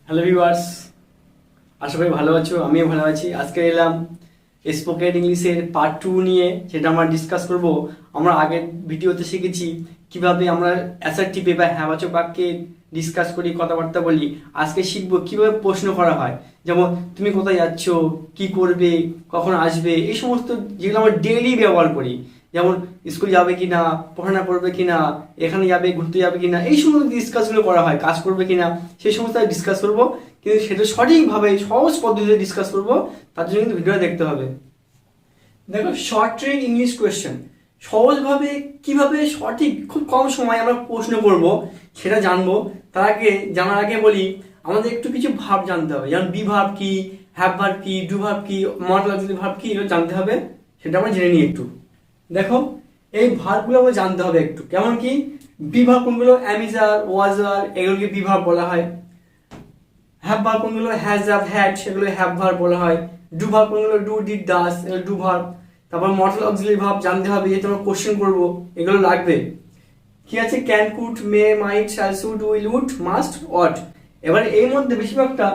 Hello viewers, আশা করি ভালো আছো। আমিও ভালো আছি। আজকে এলাম স্পোকেন ইংলিশের পার্ট 2 নিয়ে, যেটা আমরা ডিসকাস করব। আমরা আগের ভিডিওতে শিখেছি কিভাবে আমরা অ্যাসার্টিভ বা হ্যাঁবাচক বাক্যে ডিসকাস করি, কথাবার্তা বলি। আজকে শিখবো কিভাবে প্রশ্ন করা হয়। যেমন তুমি কোথায় যাচ্ছ, কি করবে, কখন আসবে, এই সমস্ত যেগুলো আমরা ডেইলি ব্যবহার করি। যেমন স্কুল যাবে কি না, পড়াশোনা করবে কি না, এখানে যাবে, ঘুরতে যাবে কি না, এই সমস্ত ডিসকাসগুলো করা হয়। কাজ করবে কি না, সেই সমস্ত ডিসকাস করবো। কিন্তু সেটা সঠিকভাবে সহজ পদ্ধতিতে ডিসকাস করব, তার জন্য কিন্তু ভিডিওটা দেখতে হবে। দেখো, শর্ট ট্রিক ইংলিশ কোয়েশ্চেন সহজভাবে কিভাবে সঠিক খুব কম সময়ে আমরা প্রশ্ন করব সেটা জানবো। তার আগে জানার আগে বলি, আমাদের একটু কিছু ভাব জানতে হবে। যেমন বি ভার্ব কি, হ্যাভ ভার্ব কি, ডু ভার্ব কি, মডেল অক্সিলারি ভার্ব কি, এগুলো জানতে হবে। সেটা আমরা জেনে নিই একটু। দেখো, এই ভার্বগুলো আমাদের জানতে হবে একটু। কেমন কি? বি ভার্ব কোনগুলো? অ্যামিজার, ওয়াজার, এগুলোকে বি ভার্ব বলা হয়। হ্যাভ ভার্ব কোনগুলো? হ্যাজ, হ্যাভ, হ্যাড, সেগুলো হ্যাভ ভার্ব বলা হয়। ডু ভার্ব কোনগুলো? ডু, ডিড, ডাস, এগুলো ডু ভার্ব। তারপর মডেল অক্সিলারি ভার্ব জানতে হবে, যেহেতু আমরা কোশ্চেন করব, এগুলো লাগবে। কি আছে? Can, could, may, might, shall, should, will, would, must, what. এবার এর মধ্যে বেশিরভাগটা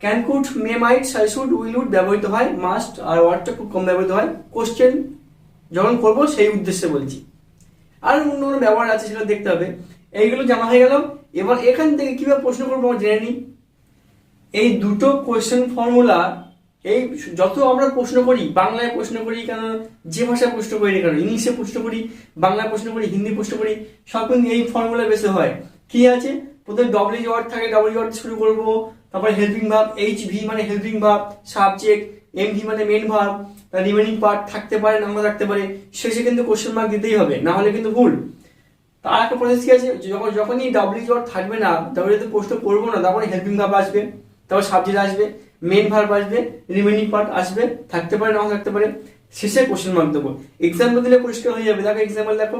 can, could, may, might, shall, should, will, would ব্যবহৃত হয়। মাস্ট আর ওয়াটটা খুব কম ব্যবহৃত হয় কোশ্চেন যখন করবো সেই উদ্দেশ্যে বলছি। আর অন্য কোনো ব্যবহার আছে সেটা দেখতে হবে। এইগুলো জানা হয়ে গেল। এবার এখান থেকে কিভাবে প্রশ্ন করবো আমরা জেনে নিই। এই দুটো কোয়েশ্চেন ফর্মুলা, এই যত আমরা প্রশ্ন করি, বাংলায় প্রশ্ন করি কেন, যে ভাষায় প্রশ্ন করি না কেন, ইংলিশে প্রশ্ন করি, বাংলায় প্রশ্ন করি, হিন্দি প্রশ্ন করি, সব কিন্তু এই ফর্মুলা বেসে হয়। কি আছে? প্রথমে ডব্লিউ ওয়ার্ড থাকে, ডব্লিউ ওয়ার্ড শুরু করবো। তারপর হেল্পিং ভার্ব, এইচ ভি মানে helping verb, subject, M V মানে মেন ভার্ব, রিমেনিং পার্ট থাকতে পারে, না থাকতে পারে। শেষে কিন্তু কোশ্চেন মার্ক দিতেই হবে, না হলে কিন্তু ভুল। তার একটা প্রসেস কি আছে? যখনই ডব্লিউ ওয়ার্ড থাকবে না, ডব্লিউ প্রশ্ন করবো না, তারপরে হেল্পিং ভার্ব আসবে, তারপর সাবজেক্ট আসবে, মেন ভার্ব আসবে, রিমেনিং পার্ট আসবে, থাকতে পারে, নাও থাকতে পারে। শেষে কোশ্চেন মার্ক দেবো। এক্সাম্পল দিলে পরিষ্কার হয়ে যাবে। দেখো এক্সাম্পল দেখো।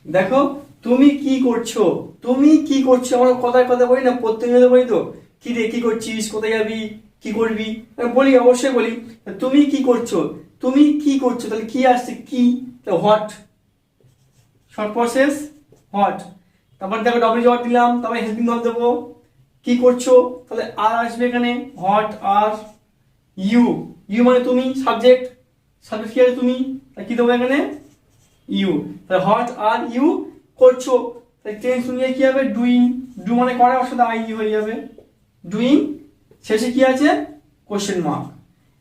দেখো, তুমি কি করছো, তুমি কি করছো, আমরা কথায় কথা বলি না, প্রত্যেকদিন বলি তো, কি রে, কি করছিস, কোথায় যাবি, কি করবি, বলি, অবশ্যই বলি। তুমি কি করছো, তুমি কি করছো, তাহলে কি আসছে? কি, হোয়াট, শর্ট প্রসেস হোয়াট। তারপর দেখো ডব্লিউ ওয়ার্ড দিলাম, তারপরে হেল্পিং ভার্ব দেবো। কি করছো, তাহলে আর আসবে এখানে, হোয়াট আর ইউ, ইউ মানে তুমি, সাবজেক্ট, সাবজেক্ট কি আছে? তুমি, তাহলে কি দেবো এখানে? ইউ। তাহলে হোয়াট আর ইউ করছো, তাহলে টেন্স অনুযায়ী কি হবে? ডুইং, ডু মানে করা, ওর সাথে আই হয়ে যাবে, ডুইং। শেষে কি আছে? Question mark.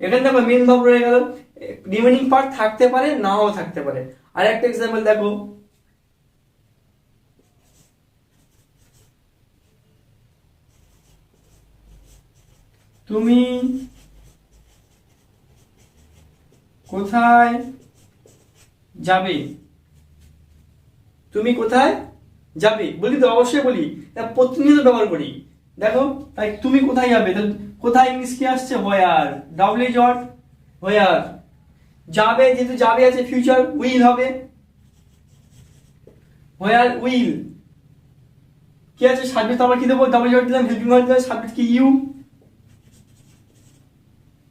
এখানে দেখো মেন ভার্ব রয়ে গেল। রিমেনিং পার্ট থাকতে পারে, নাও থাকতে পারে। আর একটা এক্সাম্পল দেখো। তুমি কোথায় যাবে, তুমি কোথায় যাবে বলি তো, অবশ্যই বলি, প্রতিনিয়ত ব্যবহার করি। দেখো, তাই তুমি কোথায় যাবে, তাহলে কোথায় ইংলিশ কি আসছে? হোয়ার, ডাব্লিউ জট, হোয়ার। যাবে, যেহেতু যাবে আছে, ফিউচার, উইল হবে, হোয়ার উইল। কি আছে? সাবজেক্ট, আমরা কি দেবো? ডাব্লিউ জট দিলাম, হেল্পিং ভার্ব দিলাম, সাবজেক্ট কি? ইউ।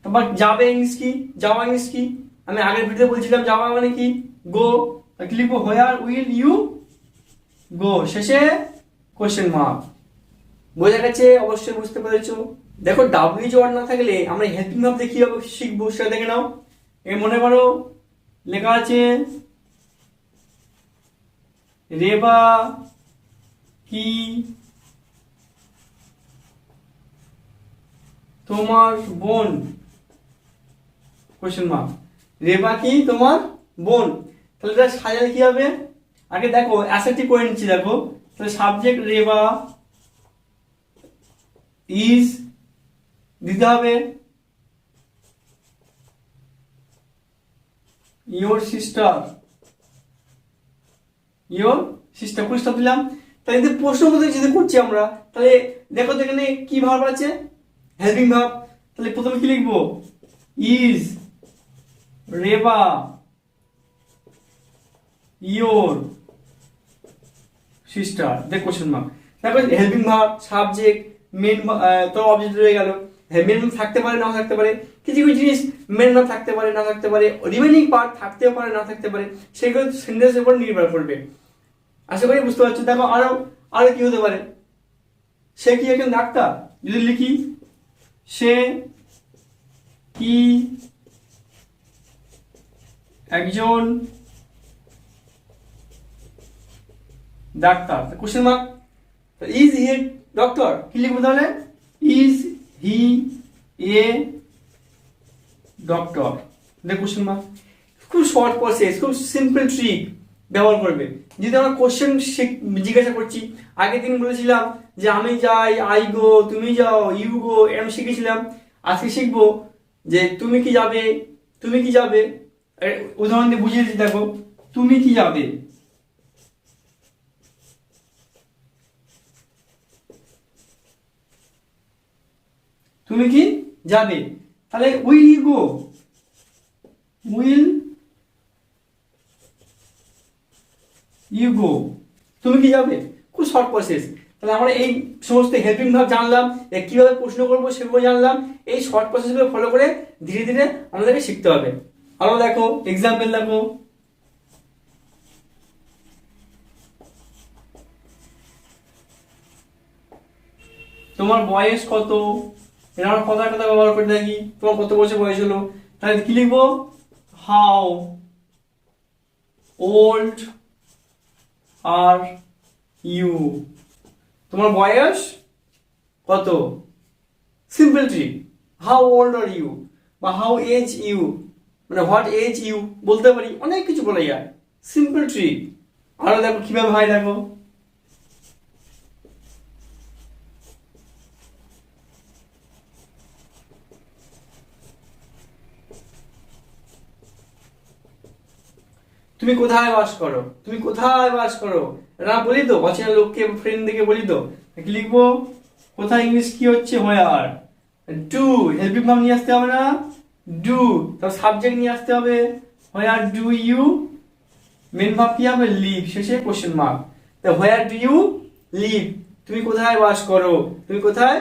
তারপর যাবে ইংলিশ কি? যাওয়া ইংলিশ কি? আমি আগের ভিডিওতে বলছিলাম যাওয়া মানে কি? গো। কি লিখবো? Where will you go. শেষে কোশ্চেন মার্ক। বোঝা গেছে? অবশ্যই বুঝতে পেরেছো। দেখো, ডাব্লিউ জোয়ার না থাকলে আমরা হেল্পিং ভার্ব দিয়ে কিভাবে শিখবো সেটা দেখে নাও। মনে করো লেখা আছে, রেবা কি তোমার বোন, কোশ্চেন মার্ক। রেবা কি তোমার বোন, তাহলে এটা সাজালে কি হবে? আগে দেখো অ্যাসেপ্টিভ করে নিচ্ছি। দেখো, তাহলে সাবজেক্ট রেবা, ইজ দিতে হবে, ইয়োর সিস্টার, ইয়োর সিস্টার, পুরস্কার দিলাম। তাহলে যদি প্রশ্ন মতো যদি করছি আমরা, তাহলে দেখো তো এখানে কি ভার্ব আছে? Helping verb. তাহলে প্রথমে কি লিখবো? ইজ রেবা ইয়োর সিস্টার, দেখ কোশ্চেন মার্ক। দেখো হেল্পিং ভার্ব, সাবজেক্ট, মেন, তো অবজেক্ট রয়ে গেল। মেন থাকতে পারে, নাও থাকতে পারে। কিছু কিছু জিনিস মেন ভার্ব থাকতে পারে, না থাকতে পারে, রিমেনিং পার্ট থাকতেও পারে, না থাকতে পারে। সেগুলো সেন্টেন্সের উপর নির্ভর করবে। আশা করি বুঝতে পারছো। দেখো আরো আরো কি হতে পারে? সে কি একজন ডাক্তার, যদি লিখি সে কি একজন doctor, question mark. Is he a doctor, কি লিখবো তাহলে? Is he a doctor, question mark. খুব শর্ট প্রসেস, খুব সিম্পল ট্রিক ব্যবহার করবে। যদি আমরা কোশ্চেন জিজ্ঞাসা করছি, আগের দিন বলেছিলাম যে আমি যাই, আই গো, তুমি যাও, ইউ গো, এরকম শিখেছিলাম। আজকে শিখবো যে তুমি কি যাবে, তুমি কি যাবে। উদাহরণ দিয়ে বুঝিয়ে দিচ্ছি, দেখো তুমি কি যাবে, তুমি কি যাবে, তাহলে will you go, will you go, তুমি কি যাবে। খুব শর্ট প্রসেস। তাহলে আমরা এই সমস্ত হেল্পিং ভাব জানলাম, কিভাবে প্রশ্ন করবো সেগুলো জানলাম। এই শর্ট প্রসেসগুলো ফলো করে ধীরে ধীরে আমাদেরকে শিখতে হবে। আরো দেখো এক্সাম্পল, দেখো তোমার বয়স কত, এটা আমরা কথার কথা ব্যবহার করে থাকি। তোমার কত বছর বয়স হলো, তাহলে কি লিখবো? হাউ ওল্ড আর ইউ, তোমার বয়স কত। Simple trick, how old are you বা হাউ এজ ইউ, মানে হোয়াট এজ ইউ বলতে পারি, অনেক কিছু বলা যায়। Simple trick. আরো দেখো কিভাবে হয়, দেখো তুমি কোথায় বাস করো, তুমি কোথায় বাস করো, না বলি তো, অচেনা লোককে ফ্রেন্ড দেখে বলি তো, কি লিখবো? কোথায় ইংলিশ কি হচ্ছে? হোয়ার। ডু, হেল্পিং ভার্ব নিয়ে আসতে হবে না? ডু, তারপর সাবজেক্ট নিয়ে আসতে হবে। Where do you, main verb কি হবে? লিভ, শেষে কোশ্চেন মার্ক। তো হোয়ার ডু ইউ লিভ, তুমি কোথায় বাস করো, তুমি কোথায়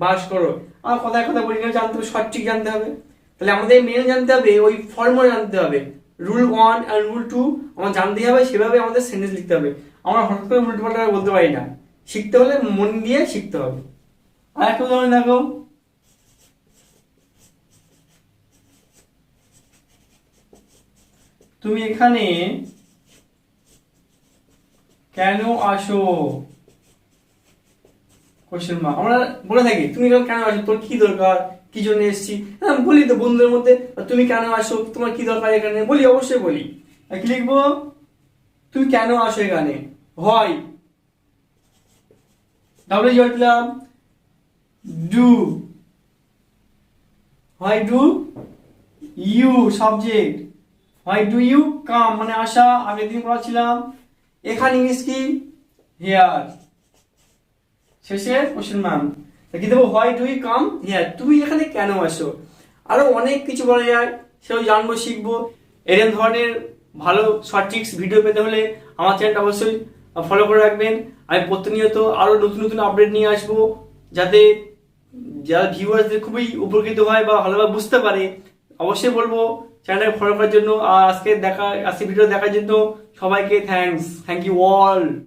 বাস করো। আমার কথায় কথা বলি না, জানতে হবে, সঠিক জানতে হবে। তাহলে আমাদের মেন জানতে হবে, ওই ফর্মুলা জানতে হবে। রুল 1 আর রুল 2 আমার জানতে হবে, সেভাবে আমাদের সেন্টেন্স লিখতে হবে। আমরা হঠাৎ করে উল্টো পাল্টা বলতে পারি না, শিখতে হলে মন দিয়ে শিখতে হবে। আর একটা উদাহরণ দেখো, তুমি এখানে কেন আসো, কোশ্চেন মার্ক। আমরা বলে থাকি তুমি এখানে কেন আসো, তোর কি দরকার, কি জন্য এসেছি। হ্যাঁ বলি তো বন্ধুদের মধ্যে, তুমি কেন আসো, তোমার কি দরকার এখানে, বলি, অবশ্যই বলি। কি লিখবো? তুমি কেন আসো এখানে, হয় ডাব্লিউ জয়েন্ট দিলাম, ডু, হয় ডু ইউ সাবজেক্ট, হয় ডু ইউ কাম মানে আসা, আগের দিন পড়াচ্ছিলাম। এখানে ইংলিশ কি? হিয়ার, শেষে কোশ্চেন মার্ক। কি দেবো? Why do you come here, তুমি এখানে কেন আসো। আরো অনেক কিছু বলা যায়, সেটাও জানবো, শিখবো। এরকম ধরনের ভালো শর্ট ট্রিক্স ভিডিও পেতে হলে আমার চ্যানেলটা অবশ্যই ফলো করে রাখবেন। আমি প্রতিনিয়ত আরো নতুন নতুন আপডেট নিয়ে আসবো, যাতে যারা ভিউয়ার্সদের খুবই উপকৃত হয় বা ভালোভাবে বুঝতে পারে। অবশ্যই বলবো চ্যানেলটাকে ফলো করার জন্য। আর আজকে ভিডিও দেখার জন্য সবাইকে থ্যাংক ইউ অল।